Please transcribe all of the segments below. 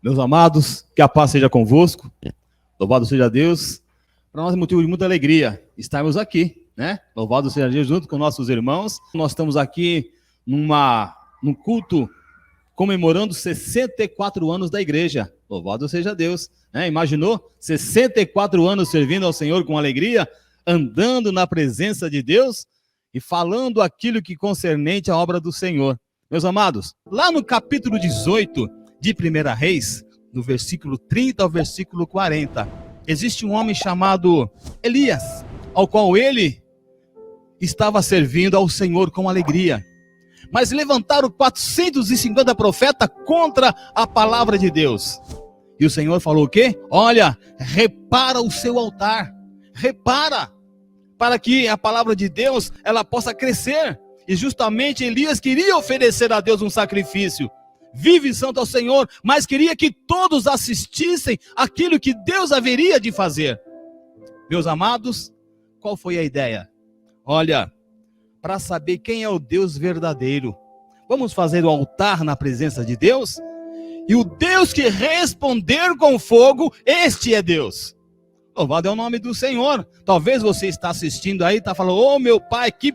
Meus amados, que a paz seja convosco. Louvado seja Deus. Para nós é motivo de muita alegria estarmos aqui, né? Louvado seja Deus junto com nossos irmãos. Nós estamos aqui num culto comemorando 64 anos da igreja. Louvado seja Deus, né? Imaginou? 64 anos servindo ao Senhor com alegria, andando na presença de Deus e falando aquilo que concernente à obra do Senhor. Meus amados, lá no capítulo 18 de 1 Reis, no versículo 30 ao versículo 40, existe um homem chamado Elias, ao qual ele estava servindo ao Senhor com alegria. Mas levantaram 450 profetas contra a palavra de Deus. E o Senhor falou o quê? Olha, repara o seu altar, repara, para que a palavra de Deus ela possa crescer. E justamente Elias queria oferecer a Deus um sacrifício. Vive santo ao Senhor, mas queria que todos assistissem aquilo que Deus haveria de fazer. Meus amados, qual foi a ideia? Olha, para saber quem é o Deus verdadeiro, vamos fazer o altar na presença de Deus? E o Deus que responder com fogo, este é Deus. Louvado é o nome do Senhor. Talvez você está assistindo aí, está falando, oh meu Pai, que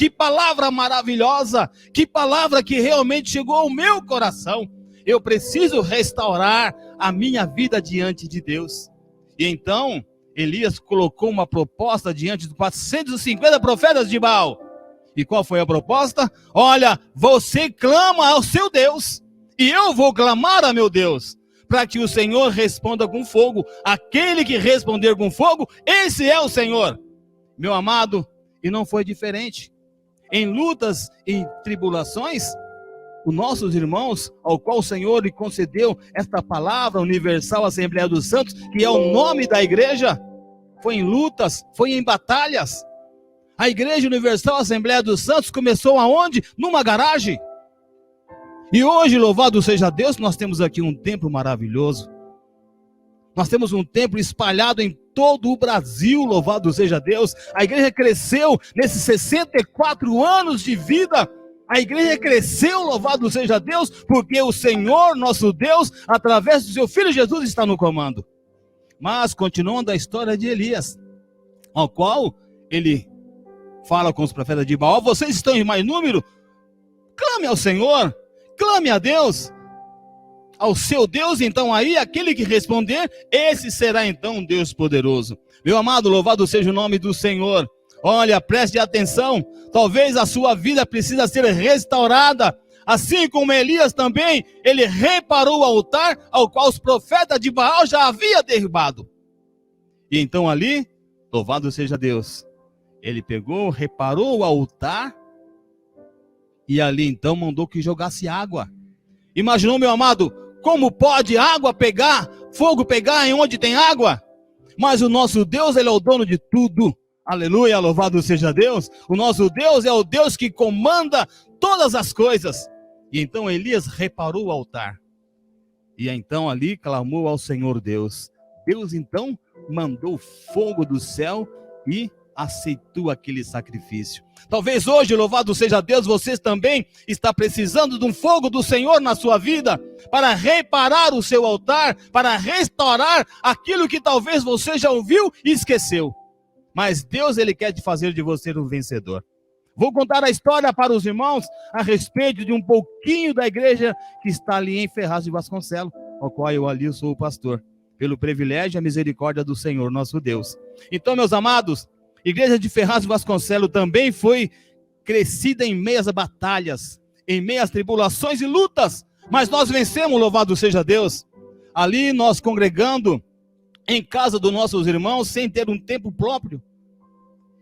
palavra maravilhosa, que palavra que realmente chegou ao meu coração. Eu preciso restaurar a minha vida diante de Deus. E então, Elias colocou uma proposta diante de 450 profetas de Baal. E qual foi a proposta? Olha, você clama ao seu Deus, e eu vou clamar a meu Deus, para que o Senhor responda com fogo. Aquele que responder com fogo, esse é o Senhor. Meu amado, e não foi diferente. Em lutas e tribulações, os nossos irmãos, ao qual o Senhor lhe concedeu esta palavra universal, Assembleia dos Santos, que é o nome da igreja, foi em lutas, foi em batalhas. A Igreja Universal Assembleia dos Santos começou aonde? Numa garagem. E hoje, louvado seja Deus, nós temos aqui um templo maravilhoso. Nós temos um templo espalhado em todo o Brasil, louvado seja Deus. A igreja cresceu nesses 64 anos de vida. A igreja cresceu, louvado seja Deus, porque o Senhor, nosso Deus, através do seu Filho Jesus, está no comando. Mas, continuando a história de Elias, ao qual ele fala com os profetas de Baal, vocês estão em mais número? Clame ao Senhor. Clame a Deus, ao seu Deus, então aí, aquele que responder, esse será então um Deus poderoso. Meu amado, louvado seja o nome do Senhor. Olha, preste atenção, talvez a sua vida precisa ser restaurada, assim como Elias também, ele reparou o altar, ao qual os profetas de Baal já haviam derrubado. E então ali, louvado seja Deus, ele pegou, reparou o altar, e ali então mandou que jogasse água. Imaginou, meu amado, como pode água pegar, fogo pegar em onde tem água? Mas o nosso Deus, ele é o dono de tudo. Aleluia, louvado seja Deus. O nosso Deus é o Deus que comanda todas as coisas. E então Elias reparou o altar. E então ali clamou ao Senhor Deus. Deus então mandou fogo do céu e aceitou aquele sacrifício. Talvez hoje, louvado seja Deus, você também está precisando de um fogo do Senhor na sua vida, para reparar o seu altar, para restaurar aquilo que talvez você já ouviu e esqueceu. Mas Deus, ele quer fazer de você um vencedor. Vou contar a história para os irmãos a respeito de um pouquinho da igreja que está ali em Ferraz de Vasconcelos, ao qual eu ali sou o pastor, pelo privilégio e a misericórdia do Senhor, nosso Deus. Então, meus amados, Igreja de Ferraz de Vasconcelos também foi crescida em meias batalhas, em meias tribulações e lutas, mas nós vencemos, louvado seja Deus. Ali nós congregando em casa dos nossos irmãos, sem ter um tempo próprio.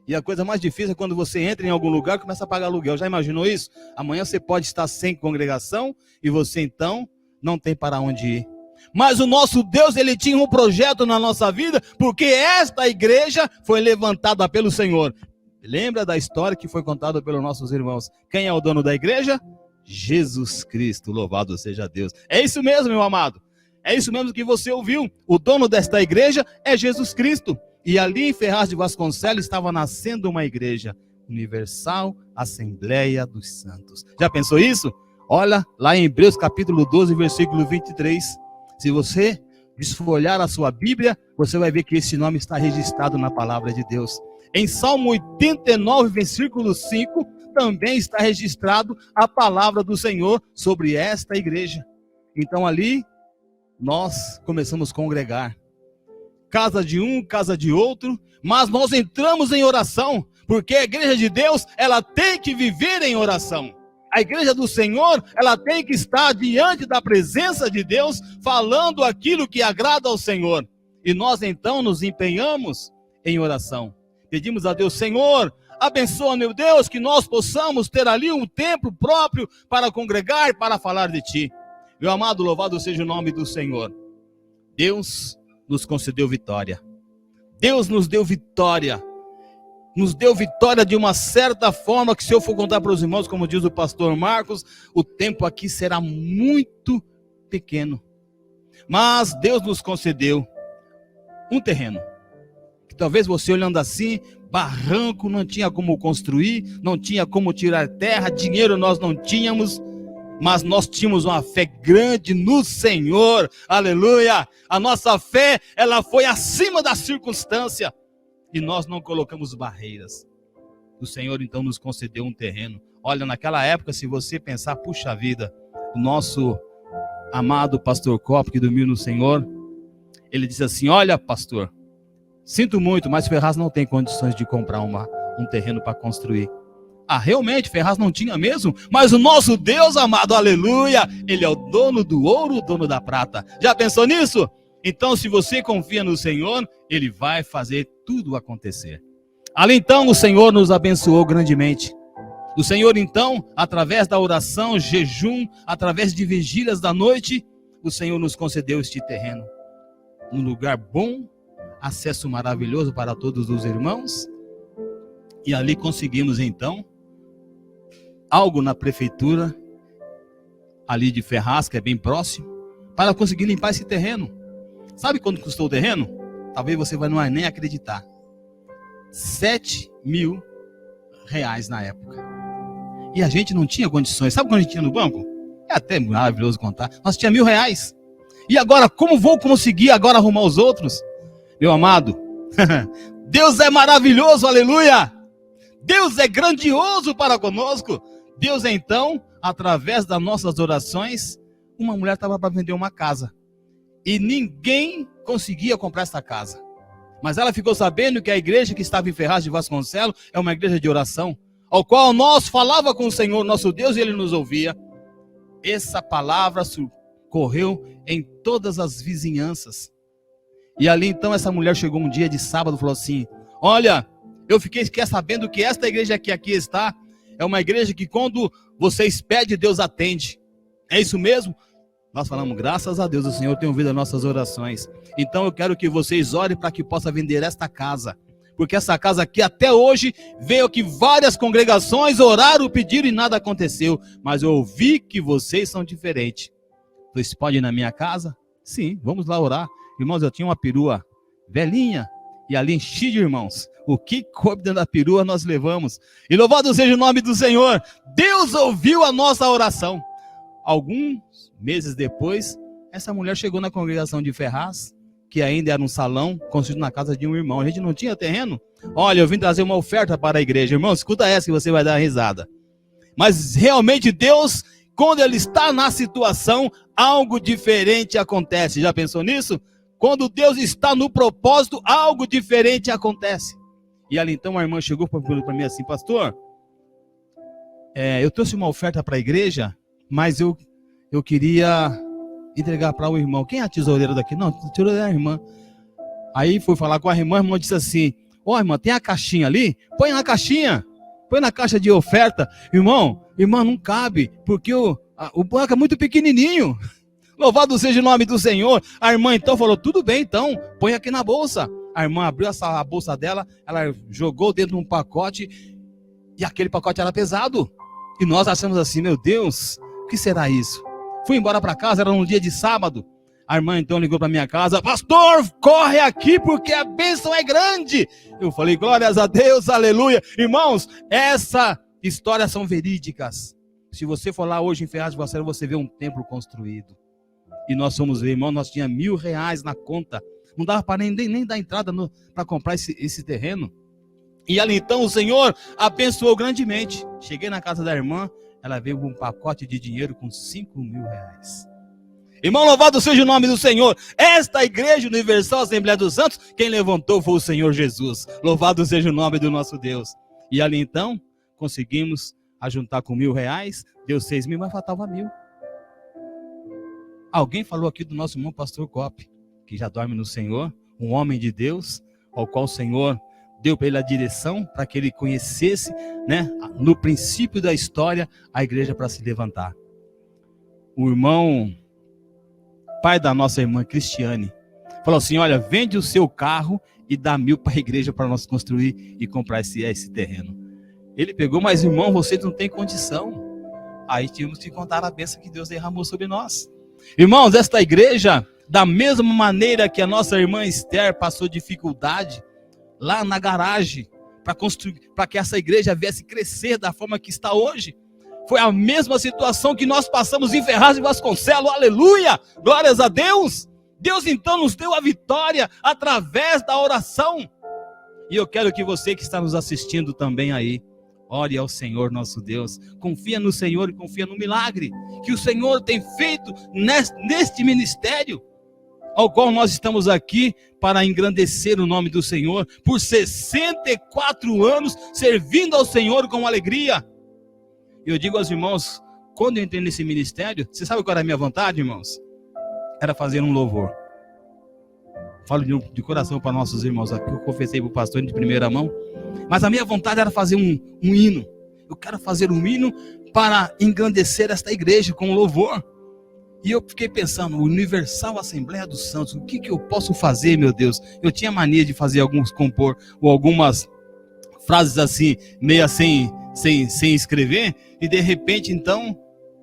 E a coisa mais difícil é quando você entra em algum lugar e começa a pagar aluguel. Já imaginou isso? Amanhã você pode estar sem congregação e você então não tem para onde ir. Mas o nosso Deus, ele tinha um projeto na nossa vida, porque esta igreja foi levantada pelo Senhor. Lembra da história que foi contada pelos nossos irmãos? Quem é o dono da igreja? Jesus Cristo, louvado seja Deus. É isso mesmo, meu amado. É isso mesmo que você ouviu. O dono desta igreja é Jesus Cristo. E ali em Ferraz de Vasconcelos estava nascendo uma igreja Universal Assembleia dos Santos. Já pensou isso? Olha, lá em Hebreus capítulo 12, versículo 23. Se você desfolhar a sua Bíblia, você vai ver que esse nome está registrado na palavra de Deus. Em Salmo 89, versículo 5, também está registrado a palavra do Senhor sobre esta igreja. Então ali, nós começamos a congregar. Casa de um, casa de outro, mas nós entramos em oração, porque a igreja de Deus, ela tem que viver em oração. A igreja do Senhor, ela tem que estar diante da presença de Deus, falando aquilo que agrada ao Senhor. E nós então nos empenhamos em oração. Pedimos a Deus: Senhor, abençoa, meu Deus, que nós possamos ter ali um tempo próprio para congregar, para falar de Ti. Meu amado, louvado seja o nome do Senhor. Deus nos concedeu vitória. Deus nos deu vitória. Nos deu vitória de uma certa forma que, se eu for contar para os irmãos, como diz o pastor Marcos, o tempo aqui será muito pequeno. Mas Deus nos concedeu um terreno. Que talvez você olhando assim, barranco, não tinha como construir, não tinha como tirar terra, dinheiro nós não tínhamos, mas nós tínhamos uma fé grande no Senhor, aleluia. A nossa fé, ela foi acima da circunstância. E nós não colocamos barreiras. O Senhor então nos concedeu um terreno. Olha, naquela época, se você pensar, puxa vida, o nosso amado pastor Copo, que dormiu no Senhor, ele disse assim: olha, pastor, sinto muito, mas Ferraz não tem condições de comprar um terreno para construir. Ah, realmente, Ferraz não tinha mesmo? Mas o nosso Deus amado, aleluia, Ele é o dono do ouro, o dono da prata. Já pensou nisso? Então, se você confia no Senhor, Ele vai fazer tudo acontecer. Ali então, o Senhor nos abençoou grandemente. O Senhor então, através da oração, jejum, através de vigílias da noite, o Senhor nos concedeu este terreno. Um lugar bom, acesso maravilhoso para todos os irmãos. E ali conseguimos então algo na prefeitura, ali de Ferraz, que é bem próximo, para conseguir limpar esse terreno. Sabe quanto custou o terreno? Talvez você vai não nem acreditar. R$7.000 na época. E a gente não tinha condições. Sabe quando a gente tinha no banco? É até maravilhoso contar. Nós tínhamos R$1.000. E agora, como vou conseguir agora arrumar os outros? Meu amado, Deus é maravilhoso, aleluia! Deus é grandioso para conosco. Deus então, através das nossas orações, uma mulher estava para vender uma casa. E ninguém conseguia comprar essa casa. Mas ela ficou sabendo que a igreja que estava em Ferraz de Vasconcelos é uma igreja de oração, ao qual nós falava com o Senhor, nosso Deus, e Ele nos ouvia. Essa palavra correu em todas as vizinhanças. E ali então essa mulher chegou um dia de sábado e falou assim: olha, eu fiquei sabendo que esta igreja que aqui está é uma igreja que quando vocês pedem, Deus atende. É isso mesmo? Nós falamos: graças a Deus, o Senhor tem ouvido as nossas orações. Então eu quero que vocês orem para que possa vender esta casa. Porque essa casa aqui até hoje veio que várias congregações oraram, pediram e nada aconteceu. Mas eu ouvi que vocês são diferentes. Vocês podem ir na minha casa? Sim, vamos lá orar. Irmãos, eu tinha uma perua velhinha e ali enchi de irmãos. O que coube dentro da perua nós levamos. E louvado seja o nome do Senhor. Deus ouviu a nossa oração. Alguns meses depois, essa mulher chegou na congregação de Ferraz, que ainda era um salão construído na casa de um irmão. A gente não tinha terreno. Olha, eu vim trazer uma oferta para a igreja. Irmão, escuta essa que você vai dar uma risada. Mas realmente Deus, quando Ele está na situação, algo diferente acontece. Já pensou nisso? Quando Deus está no propósito, algo diferente acontece. E ali então a irmã chegou para mim assim: pastor, eu trouxe uma oferta para a igreja, mas eu queria entregar para o irmão. Quem é a tesoureira daqui? Não, a tesoureira é a irmã. Aí fui falar com a irmã disse assim: ó, irmã, tem a caixinha ali? Põe na caixinha, põe na caixa de oferta. Irmã, não cabe, porque o banco é muito pequenininho. Louvado seja o nome do Senhor. A irmã então falou: tudo bem, então, põe aqui na bolsa. A irmã abriu a bolsa dela, ela jogou dentro de um pacote, e aquele pacote era pesado. E nós achamos assim: meu Deus, o que será isso? Fui embora para casa, era um dia de sábado. A irmã então ligou para minha casa: pastor, corre aqui porque a bênção é grande. Eu falei: glórias a Deus, aleluia. Irmãos, essa histórias são verídicas. Se você for lá hoje em Ferraz de Vasconcelos, você vê um templo construído. E nós fomos ver, irmão, nós tínhamos R$1.000 na conta. Não dava para nem dar entrada para comprar esse terreno. E ali então o Senhor abençoou grandemente. Cheguei na casa da irmã, ela veio com um pacote de dinheiro com R$5.000. Irmão, louvado seja o nome do Senhor. Esta Igreja Universal Assembleia dos Santos, quem levantou foi o Senhor Jesus. Louvado seja o nome do nosso Deus. E ali então, conseguimos ajuntar com R$1.000, deu 6.000, mas faltava 1.000. Alguém falou aqui do nosso irmão pastor Cop, que já dorme no Senhor, um homem de Deus, ao qual o Senhor deu para ele a direção, para que ele conhecesse, né, no princípio da história, a igreja para se levantar. O irmão, pai da nossa irmã Cristiane, falou assim, olha, vende o seu carro e dá 1.000 para a igreja para nós construir e comprar esse terreno. Ele pegou, mas irmão, vocês não têm condição. Aí tínhamos que contar a bênção que Deus derramou sobre nós. Irmãos, esta igreja, da mesma maneira que a nossa irmã Esther passou dificuldade lá na garagem para construir, para que essa igreja viesse crescer da forma que está hoje, foi a mesma situação que nós passamos em Ferraz e Vasconcelos. Aleluia! Glórias a Deus! Deus então nos deu a vitória através da oração. E eu quero que você que está nos assistindo também aí, ore ao Senhor nosso Deus, confia no Senhor e confia no milagre que o Senhor tem feito neste ministério, ao qual nós estamos aqui para engrandecer o nome do Senhor, por 64 anos servindo ao Senhor com alegria. Eu digo aos irmãos, quando eu entrei nesse ministério, você sabe qual era a minha vontade, irmãos? Era fazer um louvor. Falo de coração para nossos irmãos aqui, eu confessei para o pastor de primeira mão, mas a minha vontade era fazer um hino. Eu quero fazer um hino para engrandecer esta igreja com louvor. E eu fiquei pensando, Universal Assembleia dos Santos, o que eu posso fazer, meu Deus? Eu tinha mania de fazer compor ou algumas frases assim, meio sem escrever, e de repente então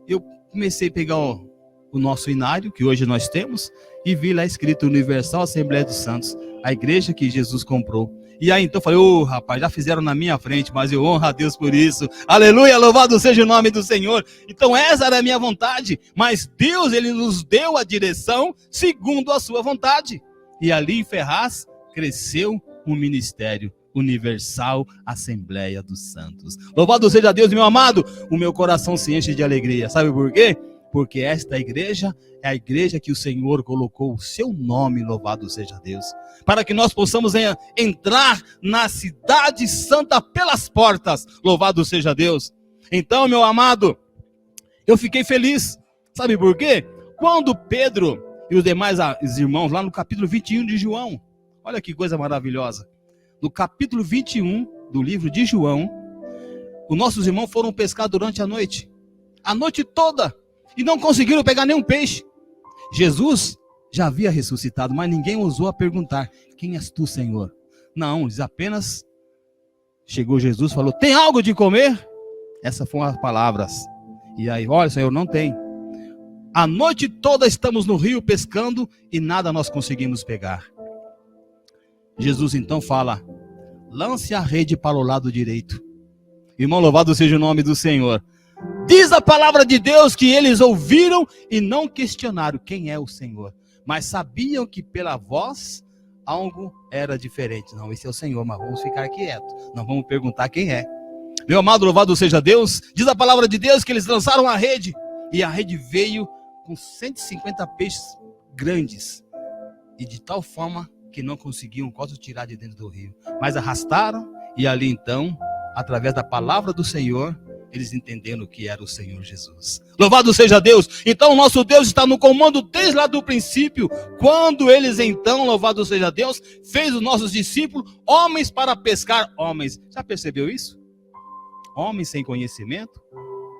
eu comecei a pegar o nosso inário, que hoje nós temos, e vi lá escrito Universal Assembleia dos Santos, a igreja que Jesus comprou. E aí então eu falei, rapaz, já fizeram na minha frente, mas eu honro a Deus por isso. Aleluia, louvado seja o nome do Senhor. Então essa era a minha vontade, mas Deus, ele nos deu a direção segundo a sua vontade. E ali em Ferraz cresceu um ministério, Universal Assembleia dos Santos. Louvado seja Deus, meu amado. O meu coração se enche de alegria. Sabe por quê? Porque esta igreja é a igreja que o Senhor colocou o seu nome, louvado seja Deus, para que nós possamos entrar na cidade santa pelas portas, louvado seja Deus. Então, meu amado, eu fiquei feliz, sabe por quê? Quando Pedro e os demais irmãos, lá no capítulo 21 de João, olha que coisa maravilhosa, no capítulo 21 do livro de João, os nossos irmãos foram pescar durante a noite toda, e não conseguiram pegar nenhum peixe. Jesus já havia ressuscitado, mas ninguém ousou a perguntar, quem és tu, Senhor? Não, eles apenas, chegou Jesus e falou, tem algo de comer? Essas foram as palavras. E aí, olha, Senhor, não tem. A noite toda estamos no rio pescando e nada nós conseguimos pegar. Jesus então fala, lance a rede para o lado direito. Irmão, louvado seja o nome do Senhor. Diz a palavra de Deus que eles ouviram e não questionaram quem é o Senhor, mas sabiam que pela voz algo era diferente. Não, esse é o Senhor, mas vamos ficar quietos, não vamos perguntar quem é. Meu amado, louvado seja Deus. Diz a palavra de Deus que eles lançaram a rede, e a rede veio com 150 peixes grandes, e de tal forma que não conseguiam quase tirar de dentro do rio, mas arrastaram, e ali então, através da palavra do Senhor, eles entenderam que era o Senhor Jesus. Louvado seja Deus. Então o nosso Deus está no comando desde lá do princípio, quando eles então, louvado seja Deus, fez os nossos discípulos homens para pescar homens. Já percebeu isso? Homens sem conhecimento,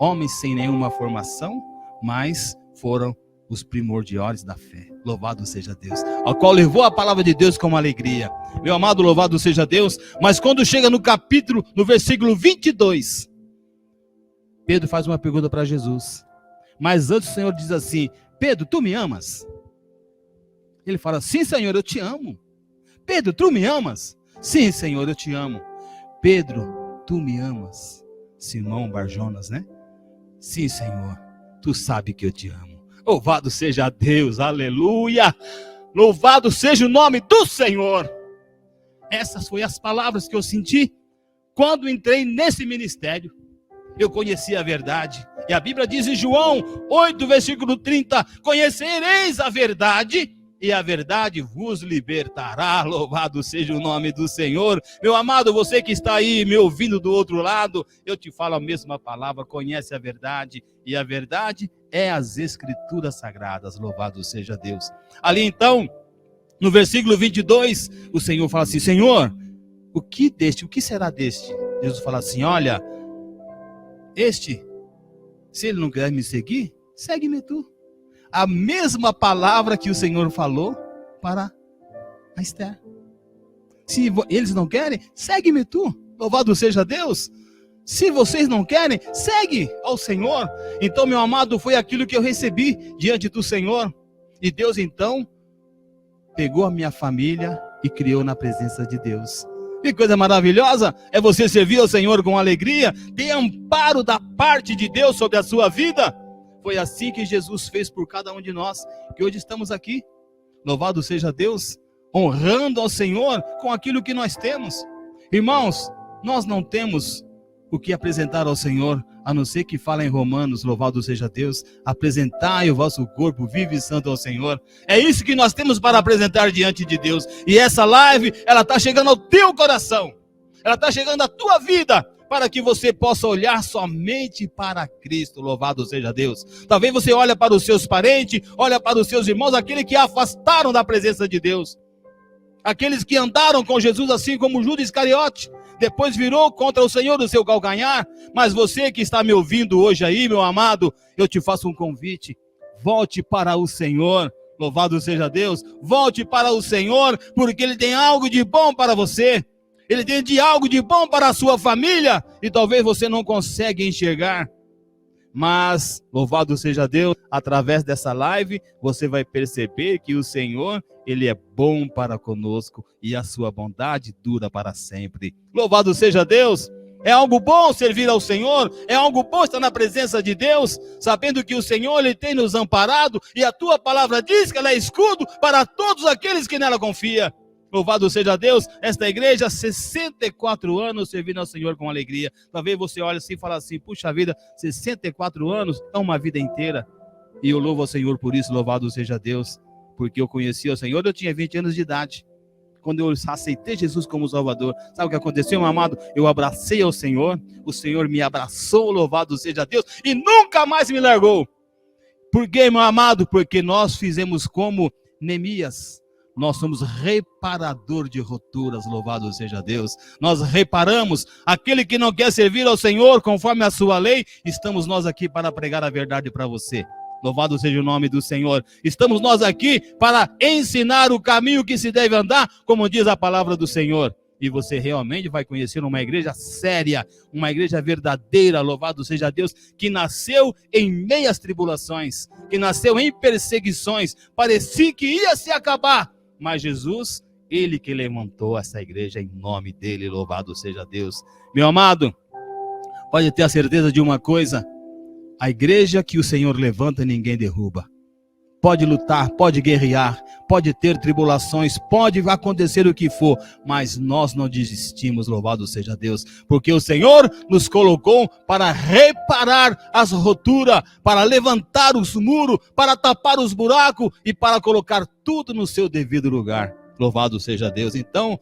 homens sem nenhuma formação, mas foram os primordiais da fé. Louvado seja Deus, ao qual levou a palavra de Deus com alegria. Meu amado, louvado seja Deus. Mas quando chega no capítulo, no versículo 22, Pedro faz uma pergunta para Jesus. Mas antes o Senhor diz assim, Pedro, tu me amas? Ele fala, sim, Senhor, eu te amo. Pedro, tu me amas? Sim, Senhor, eu te amo. Pedro, tu me amas? Simão Barjonas, né? Sim, Senhor, tu sabe que eu te amo. Louvado seja Deus, aleluia. Louvado seja o nome do Senhor. Essas foram as palavras que eu senti quando entrei nesse ministério. Eu conheci a verdade. E a Bíblia diz em João 8, versículo 30, conhecereis a verdade, e a verdade vos libertará. Louvado seja o nome do Senhor. Meu amado, você que está aí me ouvindo do outro lado, eu te falo a mesma palavra, conhece a verdade, e a verdade é as Escrituras Sagradas. Louvado seja Deus. Ali então, no versículo 22, o Senhor fala assim: Senhor, o que será deste? Jesus fala assim: olha, se ele não quer me seguir, segue-me tu. A mesma palavra que o Senhor falou para a Esther. Se eles não querem, segue-me tu. Louvado seja Deus. Se vocês não querem, segue ao Senhor. Então, meu amado, foi aquilo que eu recebi diante do Senhor. E Deus, então, pegou a minha família e criou na presença de Deus. Que coisa maravilhosa é você servir ao Senhor com alegria, ter amparo da parte de Deus sobre a sua vida. Foi assim que Jesus fez por cada um de nós, que hoje estamos aqui. Louvado seja Deus, honrando ao Senhor com aquilo que nós temos. Irmãos, nós não temos o que apresentar ao Senhor, a não ser que fala em Romanos, louvado seja Deus, apresentai o vosso corpo vivo e santo ao Senhor. É isso que nós temos para apresentar diante de Deus. E essa live, ela está chegando ao teu coração, ela está chegando à tua vida, para que você possa olhar somente para Cristo. Louvado seja Deus. Talvez você olhe para os seus parentes, olha para os seus irmãos, aqueles que afastaram da presença de Deus, aqueles que andaram com Jesus assim como Judas Iscariote, depois virou contra o Senhor o seu calcanhar. Mas você que está me ouvindo hoje aí, meu amado, eu te faço um convite: volte para o Senhor. Louvado seja Deus. Volte para o Senhor, porque Ele tem algo de bom para você. Ele tem algo de bom para a sua família, e talvez você não consiga enxergar. Mas, louvado seja Deus, através dessa live, você vai perceber que o Senhor, Ele é bom para conosco, e a sua bondade dura para sempre. Louvado seja Deus. É algo bom servir ao Senhor, é algo bom estar na presença de Deus, sabendo que o Senhor, Ele tem nos amparado, e a tua palavra diz que ela é escudo para todos aqueles que nela confiam. Louvado seja Deus, esta igreja, 64 anos servindo ao Senhor com alegria. Talvez você olhe assim e fale assim: puxa vida, 64 anos é uma vida inteira. E eu louvo ao Senhor por isso, louvado seja Deus, porque eu conheci o Senhor, eu tinha 20 anos de idade, quando eu aceitei Jesus como Salvador. Sabe o que aconteceu, meu amado? Eu abracei ao Senhor, o Senhor me abraçou, louvado seja Deus, e nunca mais me largou. Por quê, meu amado? Porque nós fizemos como Neemias. Nós somos reparador de roturas, louvado seja Deus. Nós reparamos aquele que não quer servir ao Senhor conforme a sua lei. Estamos nós aqui para pregar a verdade para você. Louvado seja o nome do Senhor. Estamos nós aqui para ensinar o caminho que se deve andar, como diz a palavra do Senhor. E você realmente vai conhecer uma igreja séria, uma igreja verdadeira, louvado seja Deus, que nasceu em meias tribulações, que nasceu em perseguições, parecia que ia se acabar. Mas Jesus, Ele que levantou essa igreja em nome dEle, louvado seja Deus. Meu amado, pode ter a certeza de uma coisa: a igreja que o Senhor levanta, ninguém derruba. Pode lutar, pode guerrear, pode ter tribulações, pode acontecer o que for, mas nós não desistimos, louvado seja Deus, porque o Senhor nos colocou para reparar as roturas, para levantar os muros, para tapar os buracos e para colocar tudo no seu devido lugar. Louvado seja Deus. Então,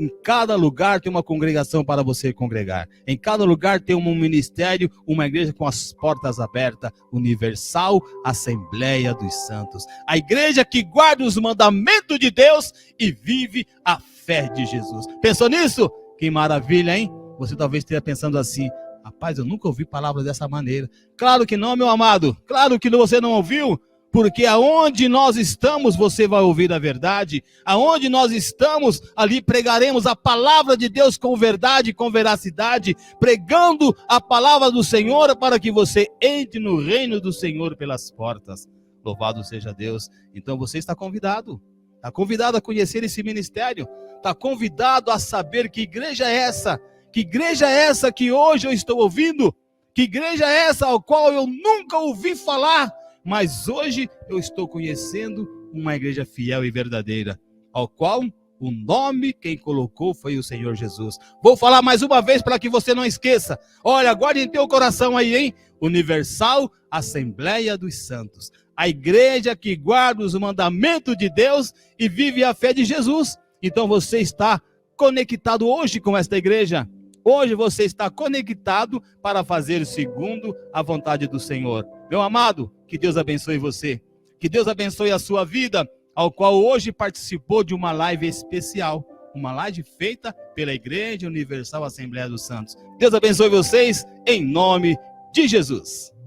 em cada lugar tem uma congregação para você congregar. Em cada lugar tem um ministério, uma igreja com as portas abertas, universal, Assembleia dos Santos. A igreja que guarda os mandamentos de Deus e vive a fé de Jesus. Pensou nisso? Que maravilha, hein? Você talvez esteja pensando assim: rapaz, eu nunca ouvi palavras dessa maneira. Claro que não, meu amado. Claro que você não ouviu. Porque aonde nós estamos, você vai ouvir a verdade. Aonde nós estamos, ali pregaremos a palavra de Deus com verdade, com veracidade, pregando a palavra do Senhor para que você entre no reino do Senhor pelas portas. Louvado seja Deus. Então você está convidado a conhecer esse ministério, está convidado a saber que igreja é essa, que hoje eu estou ouvindo, que igreja é essa ao qual eu nunca ouvi falar, mas hoje eu estou conhecendo uma igreja fiel e verdadeira, ao qual o nome quem colocou foi o Senhor Jesus. Vou falar mais uma vez para que você não esqueça. Olha, guarde em teu coração aí, hein? Universal Assembleia dos Santos. A igreja que guarda os mandamentos de Deus e vive a fé de Jesus. Então você está conectado hoje com esta igreja. Hoje você está conectado para fazer segundo a vontade do Senhor. Meu amado, que Deus abençoe você. Que Deus abençoe a sua vida, ao qual hoje participou de uma live especial. Uma live feita pela Igreja Universal Assembleia dos Santos. Deus abençoe vocês, em nome de Jesus.